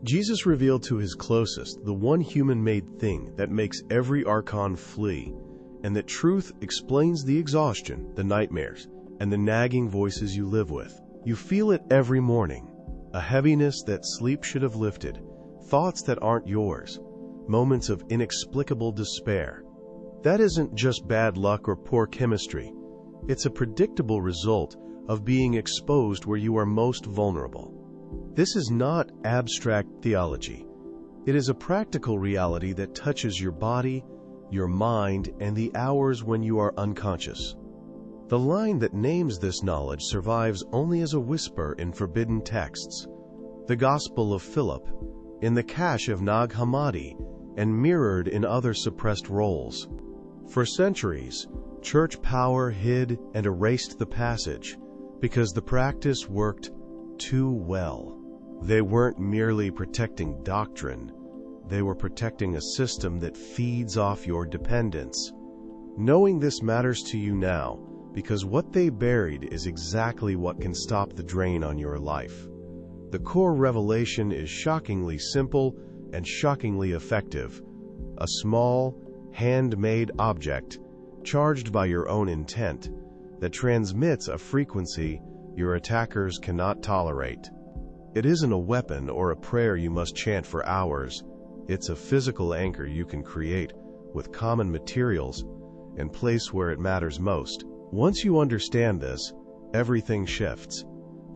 Jesus revealed to his closest the one human-made thing that makes every archon flee, and that truth explains the exhaustion, the nightmares, and the nagging voices you live with. You feel it every morning, a heaviness that sleep should have lifted, thoughts that aren't yours, moments of inexplicable despair. That isn't just bad luck or poor chemistry. It's a predictable result of being exposed where you are most vulnerable. This is not abstract theology. It is a practical reality that touches your body, your mind, and the hours when you are unconscious. The line that names this knowledge survives only as a whisper in forbidden texts, the Gospel of Philip, in the cache of Nag Hammadi, and mirrored in other suppressed rolls. For centuries, church power hid and erased the passage because the practice worked too well. They weren't merely protecting doctrine, they were protecting a system that feeds off your dependence. Knowing this matters to you now, because what they buried is exactly what can stop the drain on your life. The core revelation is shockingly simple and shockingly effective. A small, handmade object, charged by your own intent, that transmits a frequency your attackers cannot tolerate. It isn't a weapon or a prayer you must chant for hours. It's a physical anchor you can create with common materials and place where it matters most. Once you understand this, everything shifts.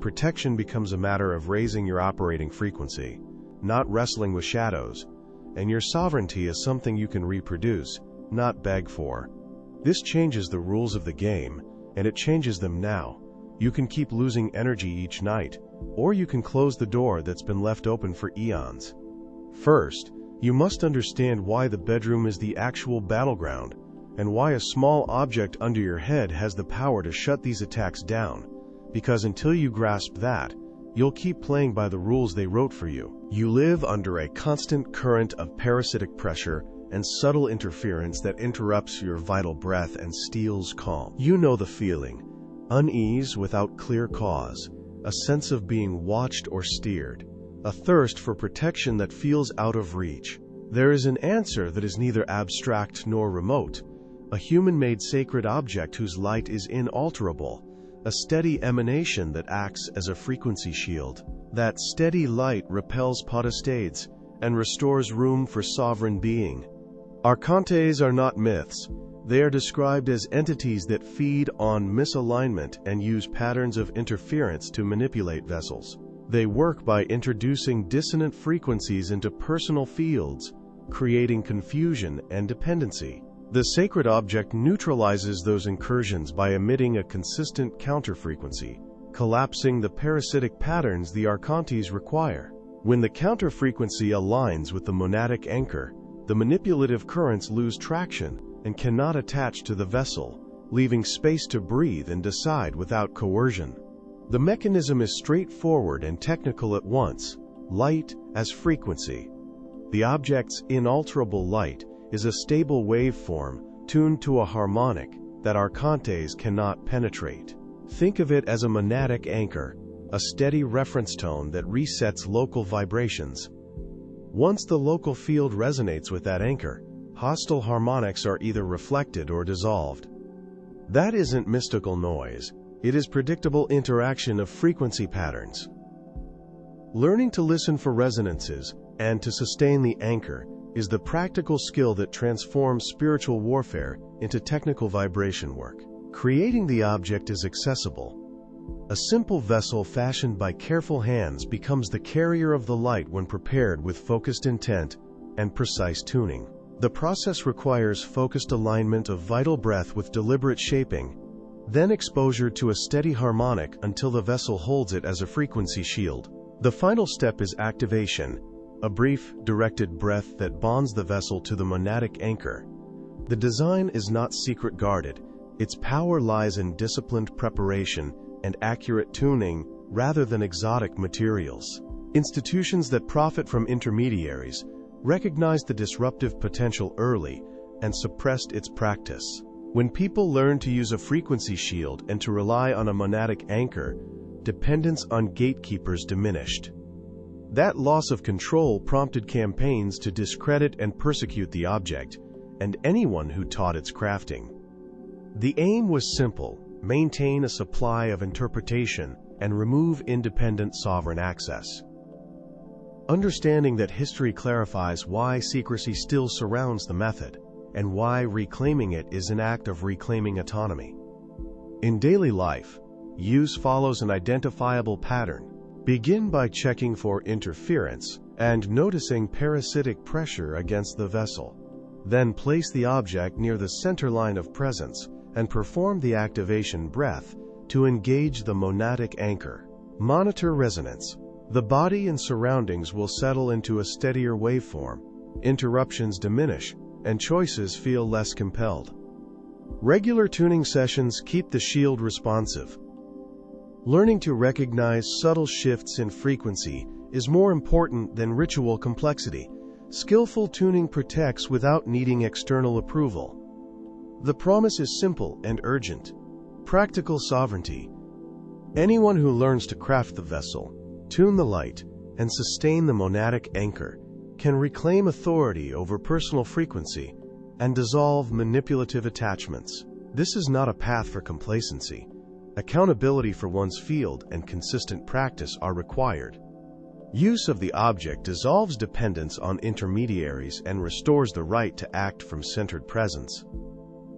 Protection becomes a matter of raising your operating frequency, not wrestling with shadows, and your sovereignty is something you can reproduce, not beg for. This changes the rules of the game, and it changes them now. You can keep losing energy each night, or you can close the door that's been left open for eons. First, you must understand why the bedroom is the actual battleground, and why a small object under your head has the power to shut these attacks down, because until you grasp that, you'll keep playing by the rules they wrote for you. You live under a constant current of parasitic pressure and subtle interference that interrupts your vital breath and steals calm. You know the feeling: unease without clear cause, a sense of being watched or steered, a thirst for protection that feels out of reach. There is an answer that is neither abstract nor remote, a human-made sacred object whose light is inalterable, a steady emanation that acts as a frequency shield. That steady light repels potestades and restores room for sovereign being. Archons are not myths. They are described as entities that feed on misalignment and use patterns of interference to manipulate vessels. They work by introducing dissonant frequencies into personal fields, creating confusion and dependency. The sacred object neutralizes those incursions by emitting a consistent counterfrequency, collapsing the parasitic patterns the archons require. When the counterfrequency aligns with the monadic anchor, the manipulative currents lose traction and cannot attach to the vessel, leaving space to breathe and decide without coercion. The mechanism is straightforward and technical at once: light as frequency. The object's inalterable light is a stable waveform tuned to a harmonic that archons cannot penetrate. Think of it as a monadic anchor, a steady reference tone that resets local vibrations. Once the local field resonates with that anchor, hostile harmonics are either reflected or dissolved. That isn't mystical noise. It is predictable interaction of frequency patterns. Learning to listen for resonances and to sustain the anchor is the practical skill that transforms spiritual warfare into technical vibration work. Creating the object is accessible. A simple vessel fashioned by careful hands becomes the carrier of the light when prepared with focused intent and precise tuning. The process requires focused alignment of vital breath with deliberate shaping, then exposure to a steady harmonic until the vessel holds it as a frequency shield. The final step is activation, a brief, directed breath that bonds the vessel to the monadic anchor. The design is not secret guarded. Its power lies in disciplined preparation and accurate tuning rather than exotic materials. Institutions that profit from intermediaries recognized the disruptive potential early and suppressed its practice. When people learn to use a frequency shield and to rely on a monadic anchor, dependence on gatekeepers diminished. That loss of control prompted campaigns to discredit and persecute the object, and anyone who taught its crafting. The aim was simple: maintain a supply of interpretation and remove independent sovereign access. Understanding that history clarifies why secrecy still surrounds the method, and why reclaiming it is an act of reclaiming autonomy. In daily life, use follows an identifiable pattern. Begin by checking for interference and noticing parasitic pressure against the vessel. Then place the object near the center line of presence and perform the activation breath to engage the monadic anchor. Monitor resonance. The body and surroundings will settle into a steadier waveform, interruptions diminish, and choices feel less compelled. Regular tuning sessions keep the shield responsive. Learning to recognize subtle shifts in frequency is more important than ritual complexity. Skillful tuning protects without needing external approval. The promise is simple and urgent: practical sovereignty. Anyone who learns to craft the vessel, tune the light, and sustain the monadic anchor can reclaim authority over personal frequency and dissolve manipulative attachments. This is not a path for complacency. Accountability for one's field and consistent practice are required. Use of the object dissolves dependence on intermediaries and restores the right to act from centered presence.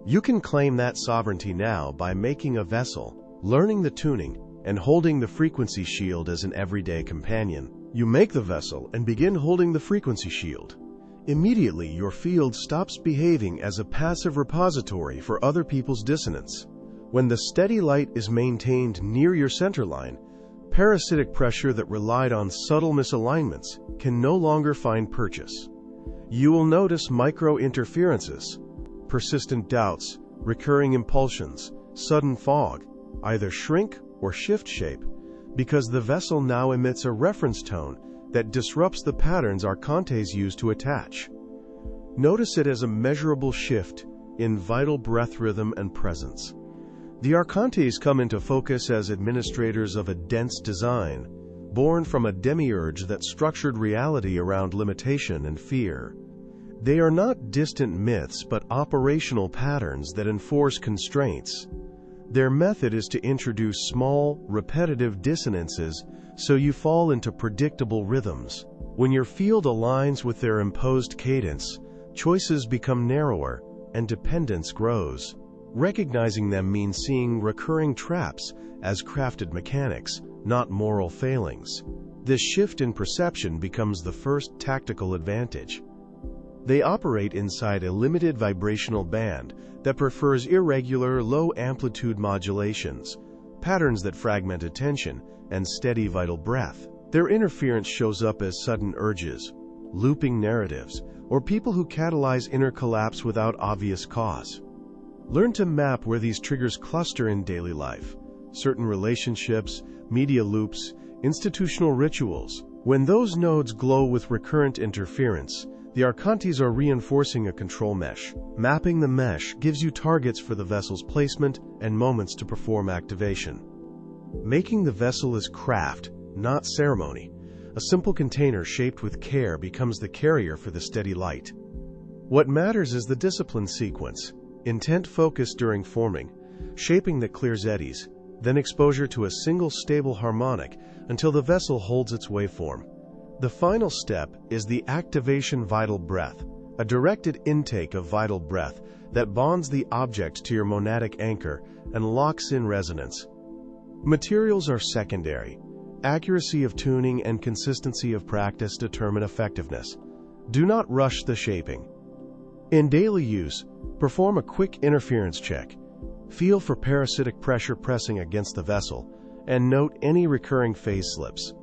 You can claim that sovereignty now by making a vessel, learning the tuning, and holding the frequency shield as an everyday companion. You make the vessel and begin holding the frequency shield. Immediately, your field stops behaving as a passive repository for other people's dissonance. When the steady light is maintained near your center line, parasitic pressure that relied on subtle misalignments can no longer find purchase. You will notice micro-interferences, persistent doubts, recurring impulsions, sudden fog, either shrink or shift shape, because the vessel now emits a reference tone that disrupts the patterns archons use to attach. Notice it as a measurable shift in vital breath rhythm and presence. The archons come into focus as administrators of a dense design, born from a demiurge that structured reality around limitation and fear. They are not distant myths but operational patterns that enforce constraints. Their method is to introduce small, repetitive dissonances so you fall into predictable rhythms. When your field aligns with their imposed cadence, choices become narrower and dependence grows. Recognizing them means seeing recurring traps as crafted mechanics, not moral failings. This shift in perception becomes the first tactical advantage. They operate inside a limited vibrational band that prefers irregular, low-amplitude modulations, patterns that fragment attention, and steady vital breath. Their interference shows up as sudden urges, looping narratives, or people who catalyze inner collapse without obvious cause. Learn to map where these triggers cluster in daily life: certain relationships, media loops, institutional rituals. When those nodes glow with recurrent interference, the archons are reinforcing a control mesh. Mapping the mesh gives you targets for the vessel's placement and moments to perform activation. Making the vessel is craft, not ceremony. A simple container shaped with care becomes the carrier for the steady light. What matters is the discipline sequence: intent focus during forming, shaping that clears eddies, then exposure to a single stable harmonic until the vessel holds its waveform. The final step is the activation vital breath, a directed intake of vital breath that bonds the object to your monadic anchor and locks in resonance. Materials are secondary. Accuracy of tuning and consistency of practice determine effectiveness. Do not rush the shaping. In daily use, perform a quick interference check. Feel for parasitic pressure pressing against the vessel, and note any recurring phase slips.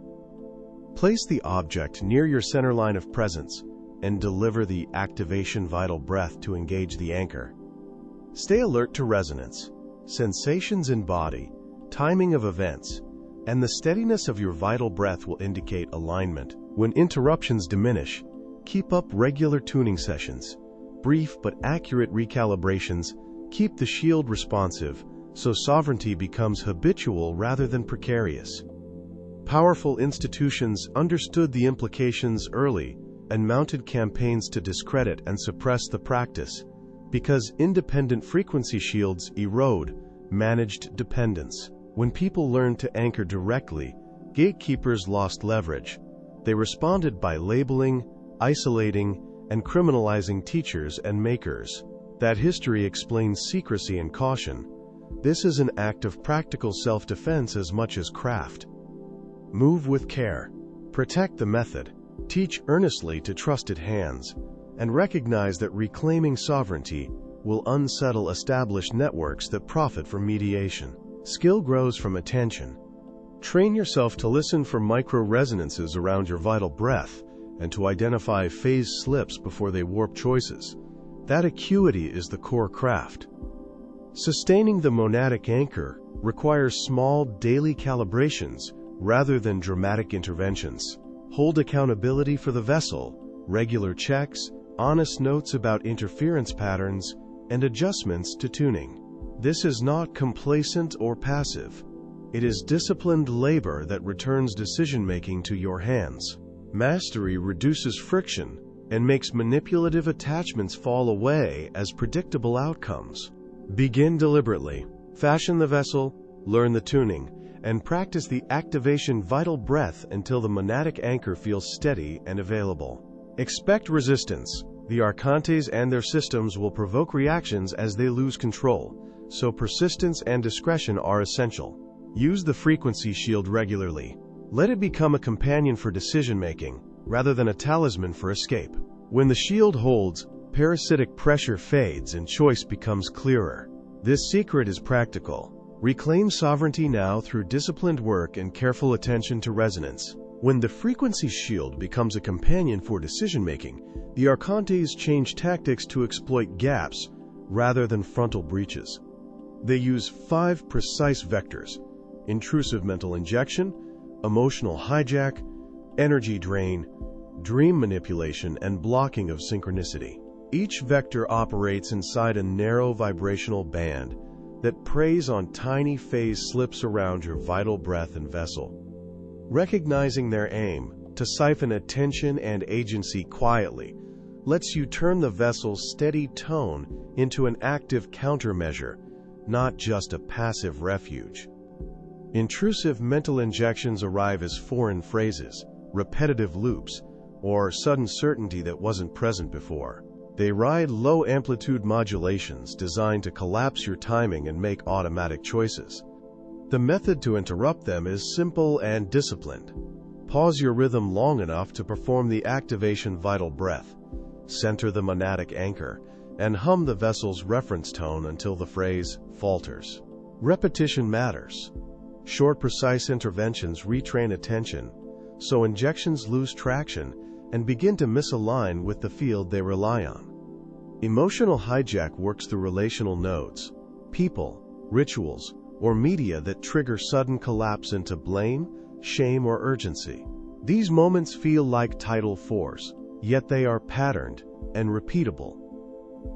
Place the object near your center line of presence and deliver the activation vital breath to engage the anchor. Stay alert to resonance, sensations in body, timing of events, and the steadiness of your vital breath will indicate alignment. When interruptions diminish, keep up regular tuning sessions. Brief but accurate recalibrations keep the shield responsive, so sovereignty becomes habitual rather than precarious. Powerful institutions understood the implications early and mounted campaigns to discredit and suppress the practice, because independent frequency shields erode managed dependence. When people learned to anchor directly, gatekeepers lost leverage. They responded by labeling, isolating, and criminalizing teachers and makers. That history explains secrecy and caution. This is an act of practical self-defense as much as craft. Move with care. Protect the method. Teach earnestly to trusted hands, and recognize that reclaiming sovereignty will unsettle established networks that profit from mediation. Skill grows from attention. Train yourself to listen for micro-resonances around your vital breath and to identify phase slips before they warp choices. That acuity is the core craft. Sustaining the monadic anchor requires small daily calibrations rather than dramatic interventions. Hold accountability for the vessel, regular checks, honest notes about interference patterns, and adjustments to tuning. This is not complacent or passive. It is disciplined labor that returns decision-making to your hands. Mastery reduces friction and makes manipulative attachments fall away as predictable outcomes. Begin deliberately. Fashion the vessel, learn the tuning, and practice the activation vital breath until the monadic anchor feels steady and available. Expect resistance. The Archons and their systems will provoke reactions as they lose control, so persistence and discretion are essential. Use the frequency shield regularly. Let it become a companion for decision-making, rather than a talisman for escape. When the shield holds, parasitic pressure fades and choice becomes clearer. This secret is practical. Reclaim sovereignty now through disciplined work and careful attention to resonance. When the frequency shield becomes a companion for decision-making, the Archons change tactics to exploit gaps rather than frontal breaches. They use 5 precise vectors: intrusive mental injection, emotional hijack, energy drain, dream manipulation, and blocking of synchronicity. Each vector operates inside a narrow vibrational band that preys on tiny phase slips around your vital breath and vessel. Recognizing their aim, to siphon attention and agency quietly, lets you turn the vessel's steady tone into an active countermeasure, not just a passive refuge. Intrusive mental injections arrive as foreign phrases, repetitive loops, or sudden certainty that wasn't present before. They ride low-amplitude modulations designed to collapse your timing and make automatic choices. The method to interrupt them is simple and disciplined. Pause your rhythm long enough to perform the activation vital breath, center the monadic anchor, and hum the vessel's reference tone until the phrase falters. Repetition matters. Short, precise interventions retrain attention, so injections lose traction and begin to misalign with the field they rely on. Emotional hijack works through relational nodes, people, rituals, or media that trigger sudden collapse into blame, shame, or urgency. These moments feel like tidal force, yet they are patterned and repeatable.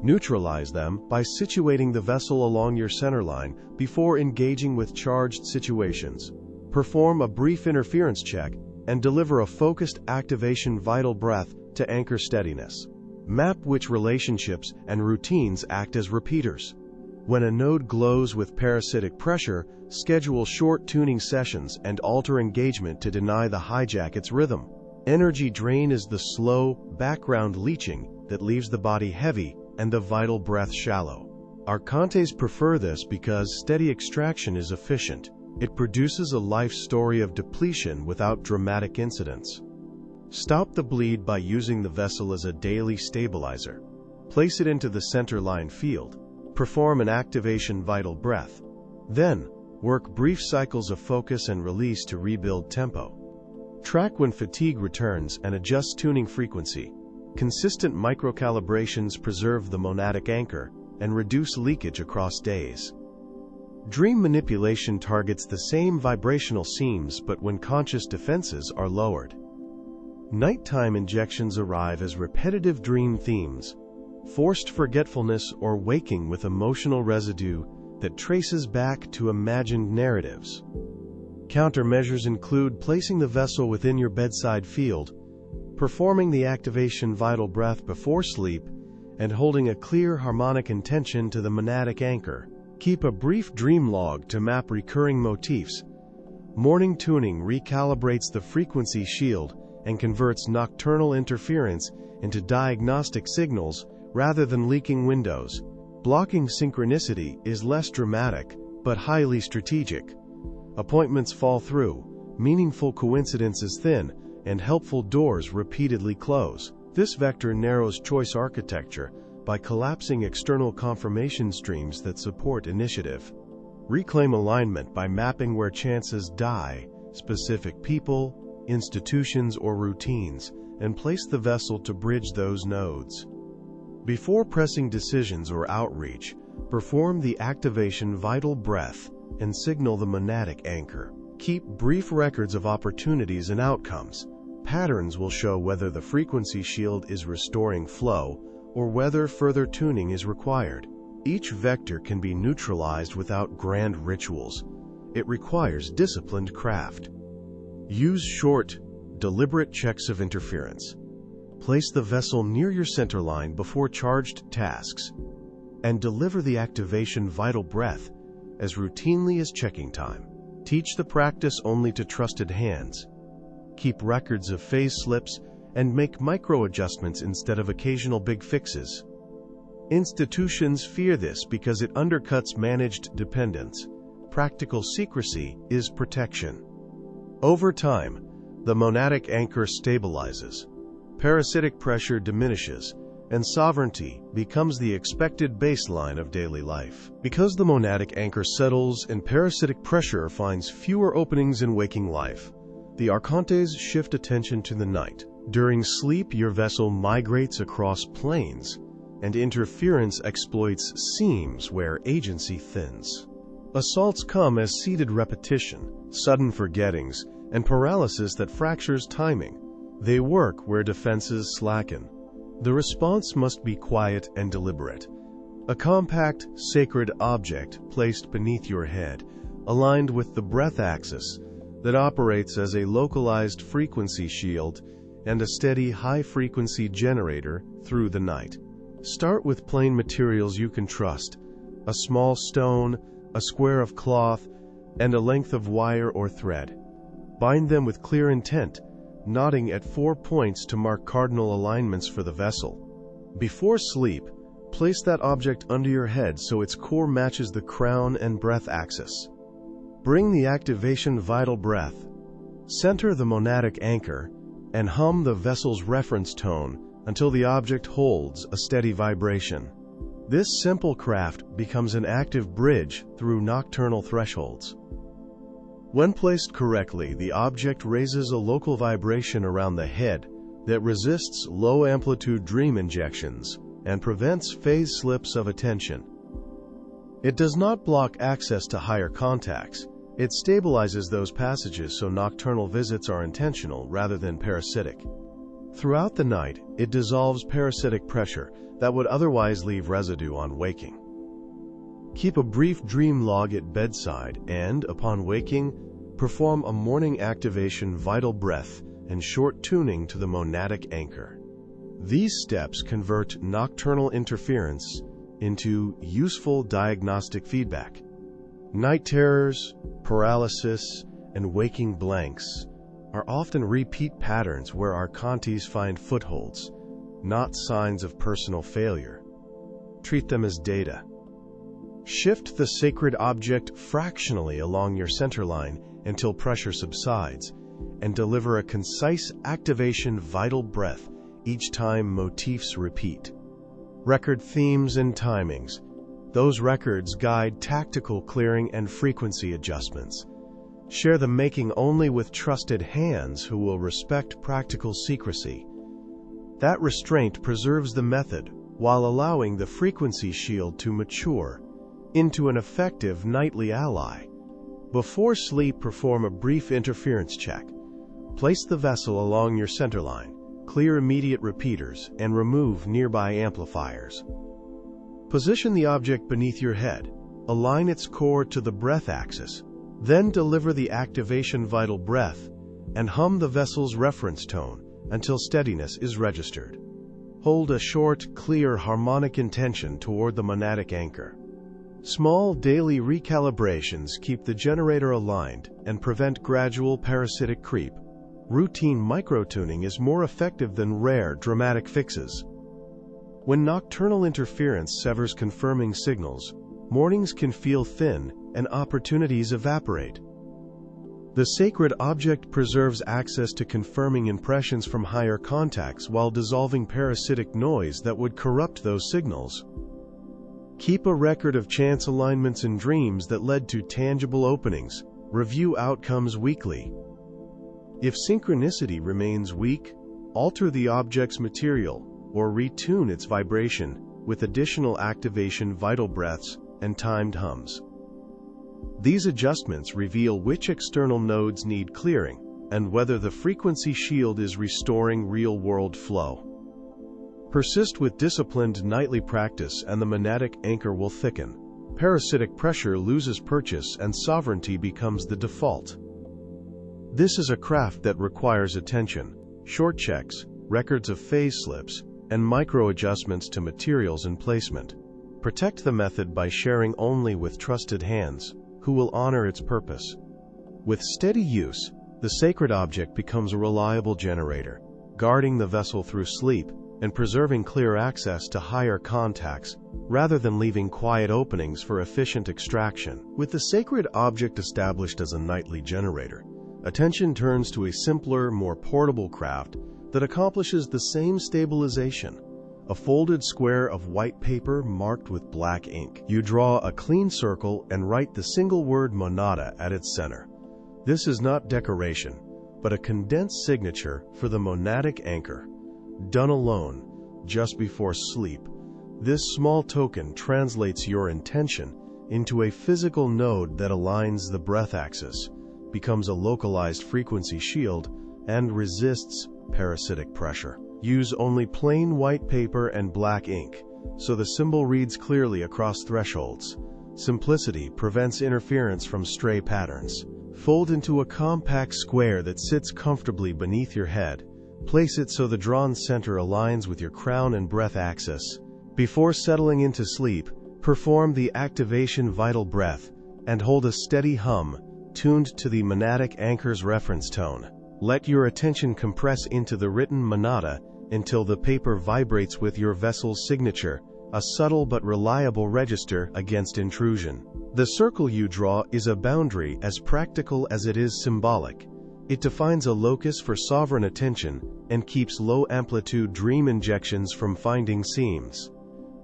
Neutralize them by situating the vessel along your centerline before engaging with charged situations. Perform a brief interference check and deliver a focused activation vital breath to anchor steadiness. Map which relationships and routines act as repeaters. When a node glows with parasitic pressure, schedule short tuning sessions and alter engagement to deny the hijack its rhythm. Energy drain is the slow, background leaching that leaves the body heavy and the vital breath shallow. Archons prefer this because steady extraction is efficient. It produces a life story of depletion without dramatic incidents. Stop the bleed by using the vessel as a daily stabilizer. Place it into the centerline field. Perform an activation vital breath. Then, work brief cycles of focus and release to rebuild tempo. Track when fatigue returns and adjust tuning frequency. Consistent microcalibrations preserve the monadic anchor and reduce leakage across days. Dream manipulation targets the same vibrational seams, but when conscious defenses are lowered. Nighttime injections arrive as repetitive dream themes, forced forgetfulness or waking with emotional residue that traces back to imagined narratives. Countermeasures include placing the vessel within your bedside field, performing the activation vital breath before sleep, and holding a clear harmonic intention to the monadic anchor. Keep a brief dream log to map recurring motifs. Morning tuning recalibrates the frequency shield and converts nocturnal interference into diagnostic signals rather than leaking windows. Blocking synchronicity is less dramatic, but highly strategic. Appointments fall through, meaningful coincidences thin, and helpful doors repeatedly close. This vector narrows choice architecture by collapsing external confirmation streams that support initiative. Reclaim alignment by mapping where chances die, specific people, institutions, or routines, and place the vessel to bridge those nodes. Before pressing decisions or outreach, perform the activation vital breath and signal the monadic anchor. Keep brief records of opportunities and outcomes. Patterns will show whether the frequency shield is restoring flow or whether further tuning is required. Each vector can be neutralized without grand rituals. It requires disciplined craft. Use short, deliberate checks of interference. Place the vessel near your center line before charged tasks, and deliver the activation vital breath as routinely as checking time. Teach the practice only to trusted hands. Keep records of phase slips and make micro-adjustments instead of occasional big fixes. Institutions fear this because it undercuts managed dependence. Practical secrecy is protection. Over time, the monadic anchor stabilizes. Parasitic pressure diminishes, and sovereignty becomes the expected baseline of daily life. Because the monadic anchor settles and parasitic pressure finds fewer openings in waking life, the archons shift attention to the night. During sleep, your vessel migrates across planes, and interference exploits seams where agency thins. Assaults come as seeded repetition, sudden forgettings, and paralysis that fractures timing. They work where defenses slacken. The response must be quiet and deliberate. A compact, sacred object placed beneath your head, aligned with the breath axis, that operates as a localized frequency shield and a steady high-frequency generator through the night. Start with plain materials you can trust: a small stone, a square of cloth, and a length of wire or thread. Bind them with clear intent, knotting at 4 points to mark cardinal alignments for the vessel. Before sleep, place that object under your head so its core matches the crown and breath axis. Bring the activation vital breath, center the monadic anchor, and hum the vessel's reference tone until the object holds a steady vibration. This simple craft becomes an active bridge through nocturnal thresholds. When placed correctly, the object raises a local vibration around the head that resists low-amplitude dream injections and prevents phase slips of attention. It does not block access to higher contacts. It stabilizes those passages so nocturnal visits are intentional rather than parasitic. Throughout the night, it dissolves parasitic pressure that would otherwise leave residue on waking. Keep a brief dream log at bedside and, upon waking, perform a morning activation vital breath and short tuning to the monadic anchor. These steps convert nocturnal interference into useful diagnostic feedback. Night terrors, paralysis, and waking blanks are often repeat patterns where archons find footholds, not signs of personal failure. Treat them as data. Shift the sacred object fractionally along your center line until pressure subsides, and deliver a concise activation vital breath each time motifs repeat. Record themes and timings. Those records guide tactical clearing and frequency adjustments. Share the making only with trusted hands who will respect practical secrecy. That restraint preserves the method while allowing the frequency shield to mature into an effective nightly ally. Before sleep, perform a brief interference check. Place the vessel along your center line, clear immediate repeaters, and remove nearby amplifiers. Position the object beneath your head. Align its core to the breath axis. Then deliver the activation vital breath and hum the vessel's reference tone until steadiness is registered. Hold a short, clear, harmonic intention toward the monadic anchor. Small daily recalibrations keep the generator aligned and prevent gradual parasitic creep. Routine microtuning is more effective than rare, dramatic fixes. When nocturnal interference severs confirming signals, mornings can feel thin and opportunities evaporate. The sacred object preserves access to confirming impressions from higher contacts while dissolving parasitic noise that would corrupt those signals. Keep a record of chance alignments and dreams that led to tangible openings. Review outcomes weekly. If synchronicity remains weak, alter the object's material or retune its vibration with additional activation vital breaths and timed hums. These adjustments reveal which external nodes need clearing and whether the frequency shield is restoring real-world flow. Persist with disciplined nightly practice and the monadic anchor will thicken. Parasitic pressure loses purchase and sovereignty becomes the default. This is a craft that requires attention, short checks, records of phase slips, and micro-adjustments to materials and placement. Protect the method by sharing only with trusted hands, who will honor its purpose. With steady use, the sacred object becomes a reliable generator, guarding the vessel through sleep and preserving clear access to higher contacts, rather than leaving quiet openings for efficient extraction. With the sacred object established as a nightly generator, attention turns to a simpler, more portable craft that accomplishes the same stabilization. A folded square of white paper marked with black ink. You draw a clean circle and write the single word monada at its center. This is not decoration, but a condensed signature for the monadic anchor. Done alone, just before sleep, this small token translates your intention into a physical node that aligns the breath axis, becomes a localized frequency shield, and resists parasitic pressure. Use only plain white paper and black ink, so the symbol reads clearly across thresholds. Simplicity prevents interference from stray patterns. Fold into a compact square that sits comfortably beneath your head. Place it so the drawn center aligns with your crown and breath axis. Before settling into sleep, perform the activation vital breath and hold a steady hum, tuned to the monadic anchor's reference tone. Let your attention compress into the written monada until the paper vibrates with your vessel's signature, a subtle but reliable register against intrusion. The circle you draw is a boundary as practical as it is symbolic. It defines a locus for sovereign attention and keeps low-amplitude dream injections from finding seams.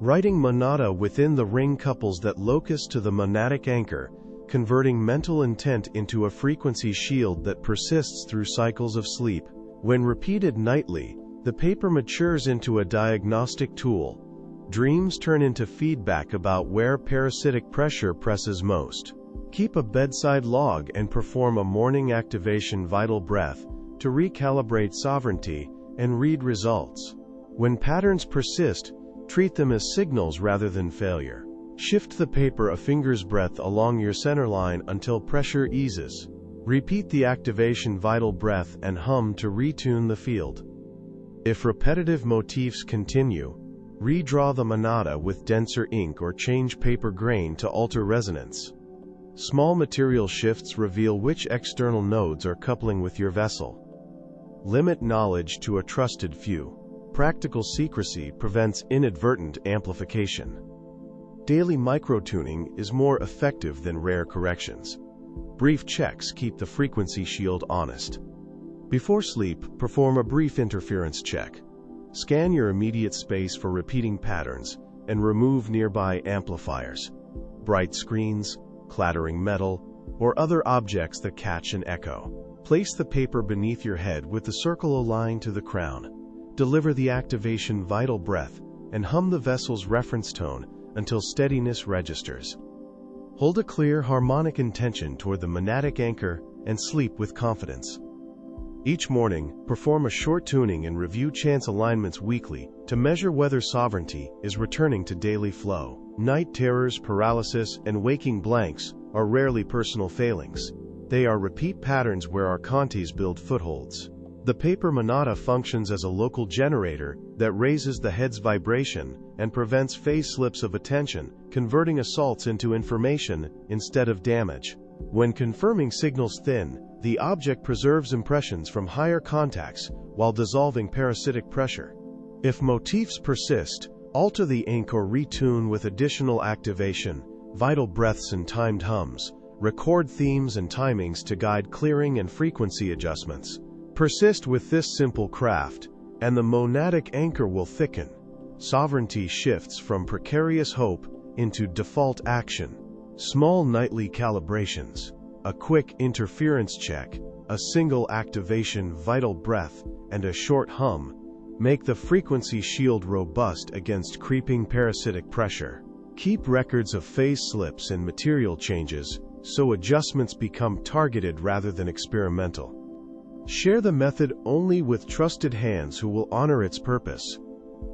Writing monada within the ring couples that locus to the monadic anchor, converting mental intent into a frequency shield that persists through cycles of sleep. When repeated nightly, the paper matures into a diagnostic tool. Dreams turn into feedback about where parasitic pressure presses most. Keep a bedside log and perform a morning activation vital breath to recalibrate sovereignty and read results. When patterns persist, treat them as signals rather than failure. Shift the paper a finger's breadth along your center line until pressure eases. Repeat the activation vital breath and hum to retune the field. If repetitive motifs continue, redraw the monada with denser ink or change paper grain to alter resonance. Small material shifts reveal which external nodes are coupling with your vessel. Limit knowledge to a trusted few. Practical secrecy prevents inadvertent amplification. Daily microtuning is more effective than rare corrections. Brief checks keep the frequency shield honest. Before sleep, perform a brief interference check. Scan your immediate space for repeating patterns and remove nearby amplifiers, bright screens, clattering metal, or other objects that catch an echo. Place the paper beneath your head with the circle aligned to the crown. Deliver the activation vital breath and hum the vessel's reference tone until steadiness registers. Hold a clear, harmonic intention toward the monadic anchor and sleep with confidence. Each morning, perform a short tuning and review chance alignments weekly to measure whether sovereignty is returning to daily flow. Night terrors, paralysis, and waking blanks are rarely personal failings. They are repeat patterns where archons build footholds. The paper monada functions as a local generator that raises the head's vibration and prevents phase slips of attention, converting assaults into information instead of damage. When confirming signals thin, the object preserves impressions from higher contacts while dissolving parasitic pressure. If motifs persist, alter the ink or retune with additional activation, vital breaths and timed hums. Record themes and timings to guide clearing and frequency adjustments. Persist with this simple craft, and the monadic anchor will thicken. Sovereignty shifts from precarious hope into default action. Small nightly calibrations, a quick interference check, a single activation vital breath, and a short hum make the frequency shield robust against creeping parasitic pressure. Keep records of phase slips and material changes so adjustments become targeted rather than experimental. Share the method only with trusted hands who will honor its purpose.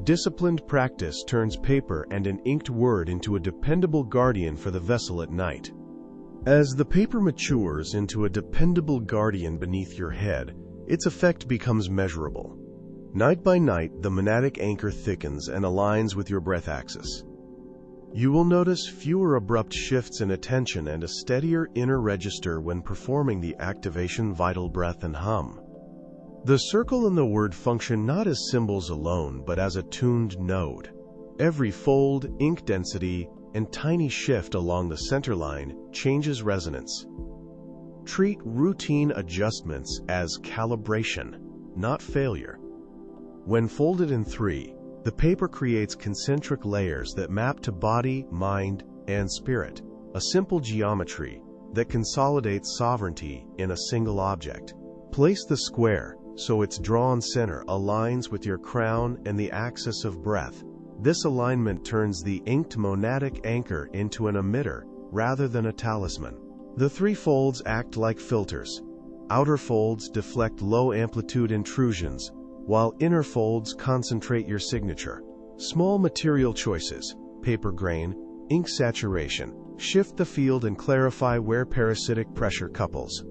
Disciplined practice turns paper and an inked word into a dependable guardian for the vessel at night. As the paper matures into a dependable guardian beneath your head, its effect becomes measurable. Night by night, the monadic anchor thickens and aligns with your breath axis. You will notice fewer abrupt shifts in attention and a steadier inner register when performing the activation vital breath and hum. The circle and the word function not as symbols alone, but as a tuned node. Every fold, ink density, and tiny shift along the center line changes resonance. Treat routine adjustments as calibration, not failure. When folded in three, the paper creates concentric layers that map to body, mind, and spirit, a simple geometry that consolidates sovereignty in a single object. Place the square so its drawn center aligns with your crown and the axis of breath. This alignment turns the inked monadic anchor into an emitter rather than a talisman. The three folds act like filters. Outer folds deflect low-amplitude intrusions, while inner folds concentrate your signature. Small material choices, paper grain, ink saturation, shift the field and clarify where parasitic pressure couples.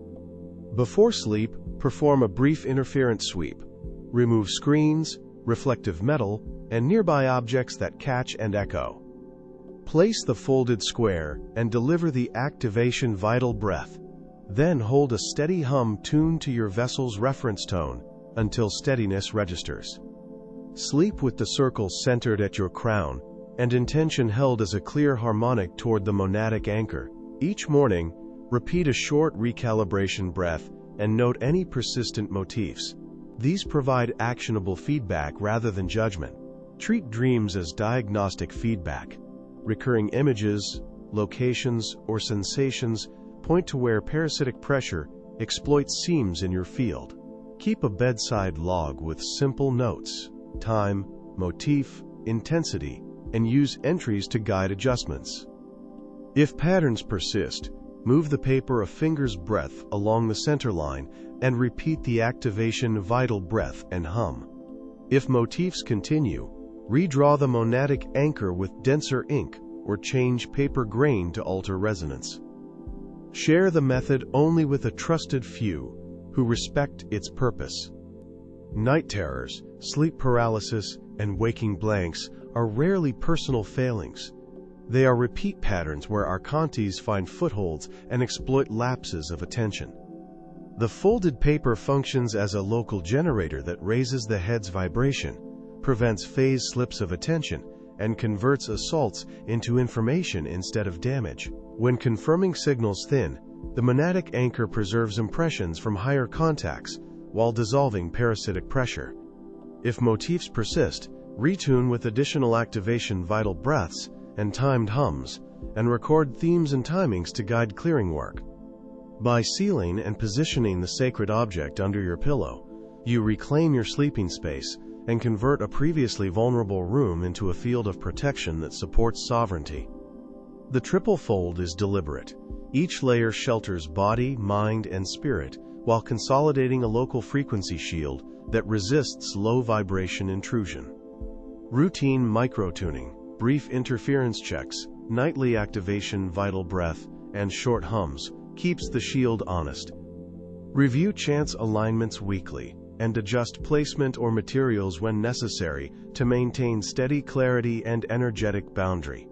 Before sleep, perform a brief interference sweep. Remove screens, reflective metal, and nearby objects that catch and echo. Place the folded square and deliver the activation vital breath. Then hold a steady hum tuned to your vessel's reference tone until steadiness registers. Sleep with the circle centered at your crown and intention held as a clear harmonic toward the monadic anchor. Each morning, repeat a short recalibration breath and note any persistent motifs. These provide actionable feedback rather than judgment. Treat dreams as diagnostic feedback. Recurring images, locations, or sensations point to where parasitic pressure exploits seams in your field. Keep a bedside log with simple notes, time, motif, intensity, and use entries to guide adjustments. If patterns persist, move the paper a finger's breadth along the center line and repeat the activation vital breath and hum. If motifs continue, redraw the monadic anchor with denser ink or change paper grain to alter resonance. Share the method only with a trusted few who respect its purpose. Night terrors, sleep paralysis, and waking blanks are rarely personal failings. They are repeat patterns where archons find footholds and exploit lapses of attention. The folded paper functions as a local generator that raises the head's vibration, prevents phase slips of attention, and converts assaults into information instead of damage. When confirming signals thin, the monadic anchor preserves impressions from higher contacts while dissolving parasitic pressure. If motifs persist, retune with additional activation vital breaths and timed hums, and record themes and timings to guide clearing work. By sealing and positioning the sacred object under your pillow, you reclaim your sleeping space and convert a previously vulnerable room into a field of protection that supports sovereignty. The triple fold is deliberate. Each layer shelters body, mind, and spirit while consolidating a local frequency shield that resists low vibration intrusion. Routine microtuning, brief interference checks, nightly activation vital breath, and short hums keeps the shield honest. Review chance alignments weekly and adjust placement or materials when necessary to maintain steady clarity and energetic boundary.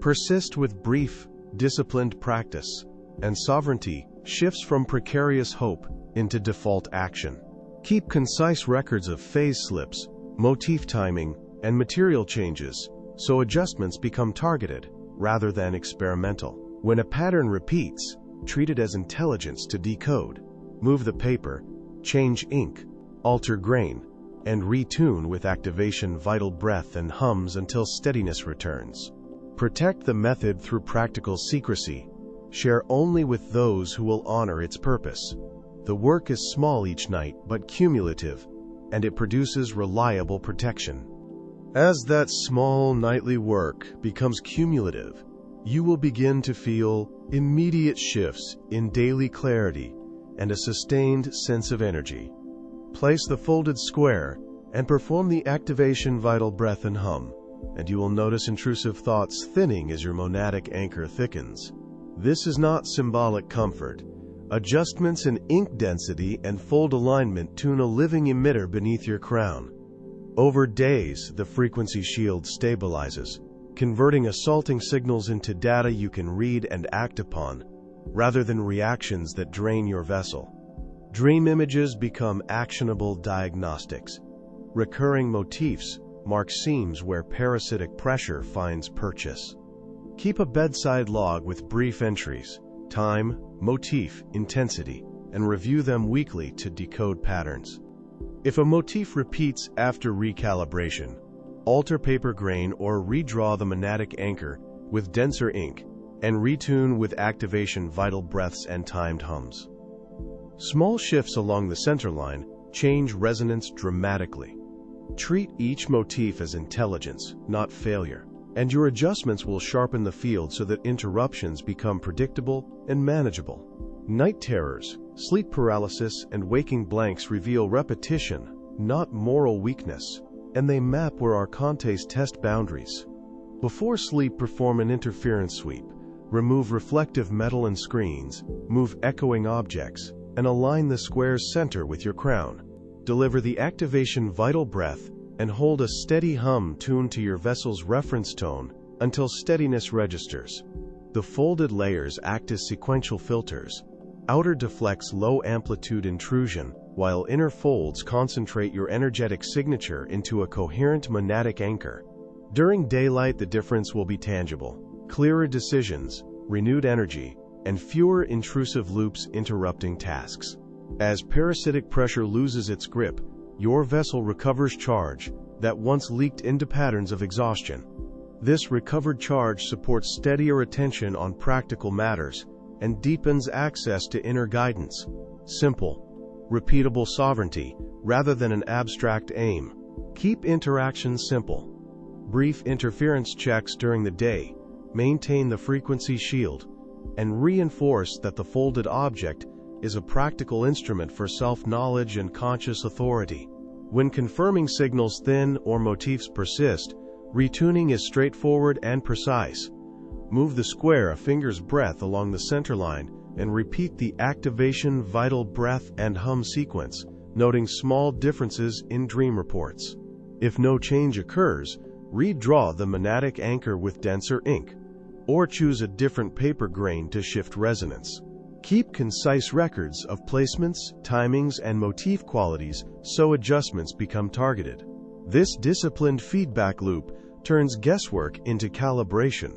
Persist with brief, disciplined practice, and sovereignty shifts from precarious hope into default action. Keep concise records of phase slips, motif timing, and material changes, so adjustments become targeted rather than experimental. When a pattern repeats, treat it as intelligence to decode. Move the paper, change ink, alter grain, and retune with activation, vital breath, and hums until steadiness returns. Protect the method through practical secrecy. Share only with those who will honor its purpose. The work is small each night, but cumulative, and it produces reliable protection. As that small nightly work becomes cumulative, you will begin to feel immediate shifts in daily clarity and a sustained sense of energy. Place the folded square and perform the activation, vital breath, and hum, and you will notice intrusive thoughts thinning as your monadic anchor thickens. This is not symbolic comfort. Adjustments in ink density and fold alignment tune a living emitter beneath your crown. Over days, the frequency shield stabilizes, converting assaulting signals into data you can read and act upon, rather than reactions that drain your vessel. Dream images become actionable diagnostics. Recurring motifs mark seams where parasitic pressure finds purchase. Keep a bedside log with brief entries, time, motif, intensity, and review them weekly to decode patterns. If a motif repeats after recalibration, alter paper grain or redraw the monadic anchor with denser ink, and retune with activation, vital breaths, and timed hums. Small shifts along the center line change resonance dramatically. Treat each motif as intelligence, not failure, and your adjustments will sharpen the field so that interruptions become predictable and manageable. Night terrors, sleep paralysis, and waking blanks reveal repetition, not moral weakness, and they map where archontes test boundaries. Before sleep, perform an interference sweep. Remove reflective metal and screens, move echoing objects, and align the square's center with your crown. Deliver the activation, vital breath, and hold a steady hum tuned to your vessel's reference tone until steadiness registers. The folded layers act as sequential filters. Outer deflects low amplitude intrusion, while inner folds concentrate your energetic signature into a coherent monadic anchor. During daylight, the difference will be tangible. Clearer decisions, renewed energy, and fewer intrusive loops interrupting tasks. As parasitic pressure loses its grip, your vessel recovers charge that once leaked into patterns of exhaustion. This recovered charge supports steadier attention on practical matters and deepens access to inner guidance. Simple, repeatable sovereignty rather than an abstract aim. Keep interactions simple. Brief interference checks during the day, maintain the frequency shield, and reinforce that the folded object is a practical instrument for self-knowledge and conscious authority. When confirming signals thin or motifs persist, retuning is straightforward and precise. Move the square a finger's breadth along the center line and repeat the activation, vital breath, and hum sequence, noting small differences in dream reports. If no change occurs, redraw the monadic anchor with denser ink, or choose a different paper grain to shift resonance. Keep concise records of placements, timings, and motif qualities so adjustments become targeted. This disciplined feedback loop turns guesswork into calibration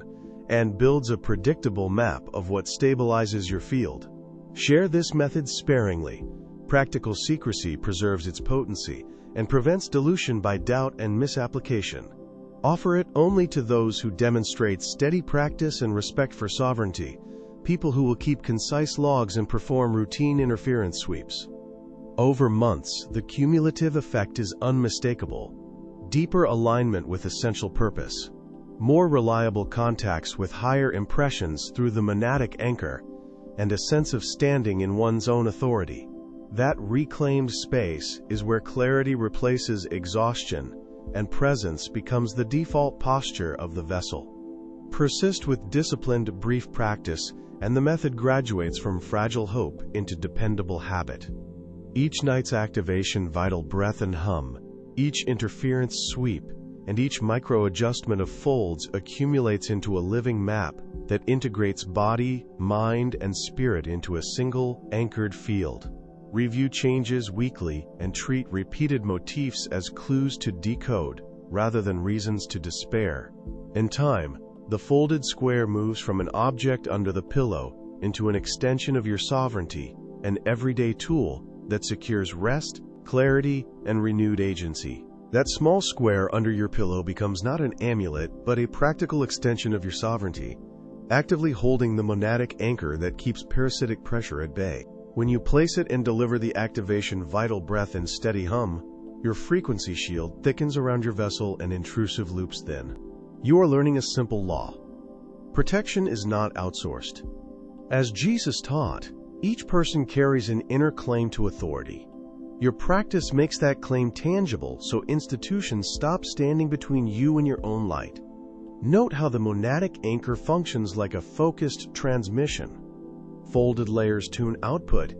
and builds a predictable map of what stabilizes your field. Share this method sparingly. Practical secrecy preserves its potency and prevents dilution by doubt and misapplication. Offer it only to those who demonstrate steady practice and respect for sovereignty, people who will keep concise logs and perform routine interference sweeps. Over months, the cumulative effect is unmistakable. Deeper alignment with essential purpose, more reliable contacts with higher impressions through the monadic anchor, and a sense of standing in one's own authority. That reclaimed space is where clarity replaces exhaustion and presence becomes the default posture of the vessel. Persist with disciplined, brief practice, and the method graduates from fragile hope into dependable habit. Each night's activation, vital breath and hum, each interference sweep, and each micro-adjustment of folds accumulates into a living map that integrates body, mind, and spirit into a single, anchored field. Review changes weekly and treat repeated motifs as clues to decode, rather than reasons to despair. In time, the folded square moves from an object under the pillow into an extension of your sovereignty, an everyday tool that secures rest, clarity, and renewed agency. That small square under your pillow becomes not an amulet, but a practical extension of your sovereignty, actively holding the monadic anchor that keeps parasitic pressure at bay. When you place it and deliver the activation, vital breath and steady hum, your frequency shield thickens around your vessel and intrusive loops thin. You are learning a simple law. Protection is not outsourced. As Jesus taught, each person carries an inner claim to authority. Your practice makes that claim tangible, so institutions stop standing between you and your own light. Note how the monadic anchor functions like a focused transmission. Folded layers tune output,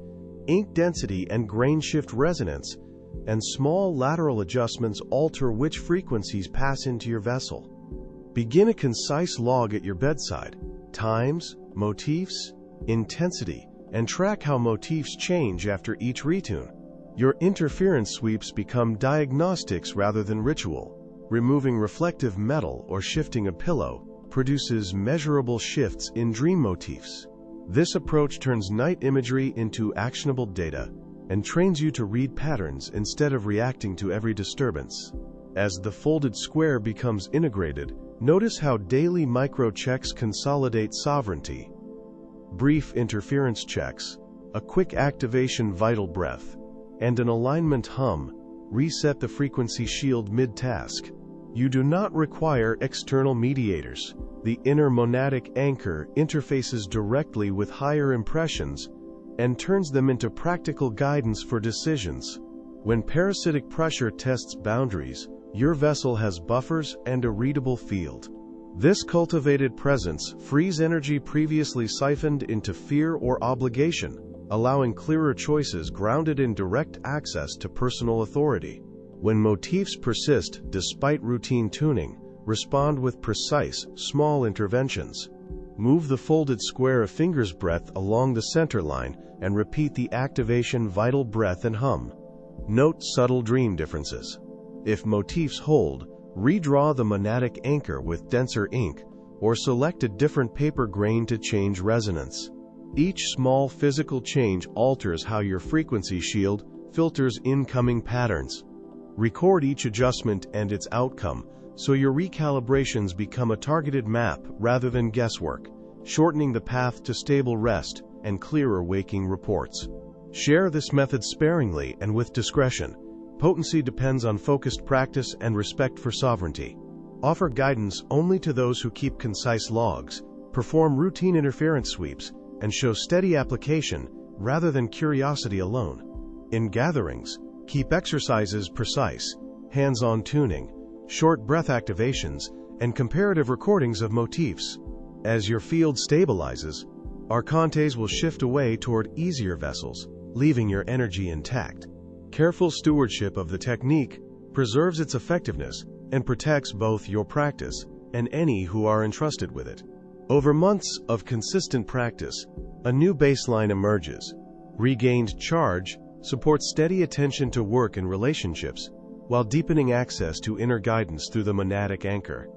ink density and grain shift resonance, and small lateral adjustments alter which frequencies pass into your vessel. Begin a concise log at your bedside: times, motifs, intensity, and track how motifs change after each retune. Your interference sweeps become diagnostics rather than ritual. Removing reflective metal or shifting a pillow produces measurable shifts in dream motifs. This approach turns night imagery into actionable data and trains you to read patterns instead of reacting to every disturbance. As the folded square becomes integrated, notice how daily micro-checks consolidate sovereignty. Brief interference checks, a quick activation vital breath, and an alignment hum reset the frequency shield mid-task. You do not require external mediators. The inner monadic anchor interfaces directly with higher impressions and turns them into practical guidance for decisions. When parasitic pressure tests boundaries, your vessel has buffers and a readable field. This cultivated presence frees energy previously siphoned into fear or obligation, allowing clearer choices grounded in direct access to personal authority. When motifs persist despite routine tuning, respond with precise, small interventions. Move the folded square a finger's breadth along the center line and repeat the activation vital breath and hum. Note subtle dream differences. If motifs hold, redraw the monadic anchor with denser ink, or select a different paper grain to change resonance. Each small physical change alters how your frequency shield filters incoming patterns. Record each adjustment and its outcome, so your recalibrations become a targeted map rather than guesswork, shortening the path to stable rest and clearer waking reports. Share this method sparingly and with discretion. Potency depends on focused practice and respect for sovereignty. Offer guidance only to those who keep concise logs, perform routine interference sweeps, and show steady application rather than curiosity alone. In gatherings, keep exercises precise, hands-on tuning, short breath activations, and comparative recordings of motifs. As your field stabilizes, archontes will shift away toward easier vessels, leaving your energy intact. Careful stewardship of the technique preserves its effectiveness and protects both your practice and any who are entrusted with it. Over months of consistent practice, a new baseline emerges. Regained charge supports steady attention to work and relationships, while deepening access to inner guidance through the monadic anchor.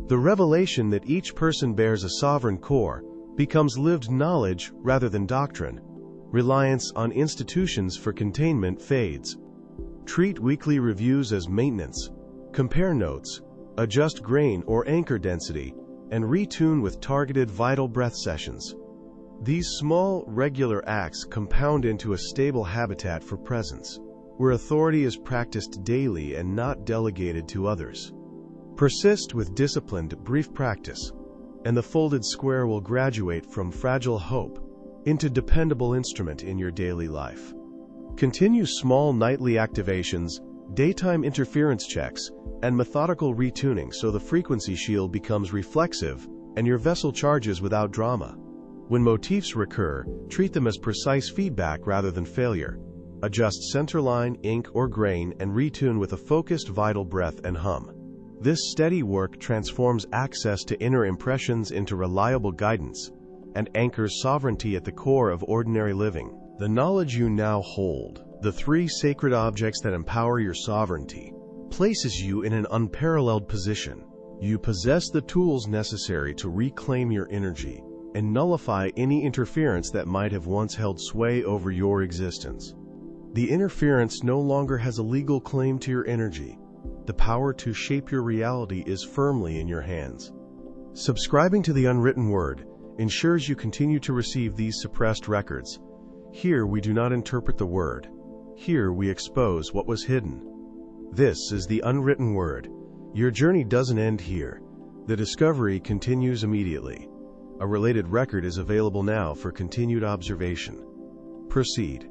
The revelation that each person bears a sovereign core becomes lived knowledge rather than doctrine. Reliance on institutions for containment fades. Treat weekly reviews as maintenance. Compare notes, adjust grain or anchor density, and retune with targeted vital breath sessions. These small, regular acts compound into a stable habitat for presence, where authority is practiced daily and not delegated to others. Persist with disciplined, brief practice, and the folded square will graduate from fragile hope into dependable instrument in your daily life. Continue small nightly activations, daytime interference checks, and methodical retuning so the frequency shield becomes reflexive and your vessel charges without drama. When motifs recur, treat them as precise feedback rather than failure. Adjust centerline, ink, or grain and retune with a focused vital breath and hum. This steady work transforms access to inner impressions into reliable guidance and anchors sovereignty at the core of ordinary living. The knowledge you now hold, the 3 sacred objects that empower your sovereignty, places you in an unparalleled position. You possess the tools necessary to reclaim your energy and nullify any interference that might have once held sway over your existence. The interference no longer has a legal claim to your energy. The power to shape your reality is firmly in your hands. Subscribing to the Unwritten Word ensures you continue to receive these suppressed records. Here we do not interpret the Word. Here we expose what was hidden. This is the Unwritten Word. Your journey doesn't end here. The discovery continues immediately. A related record is available now for continued observation. Proceed.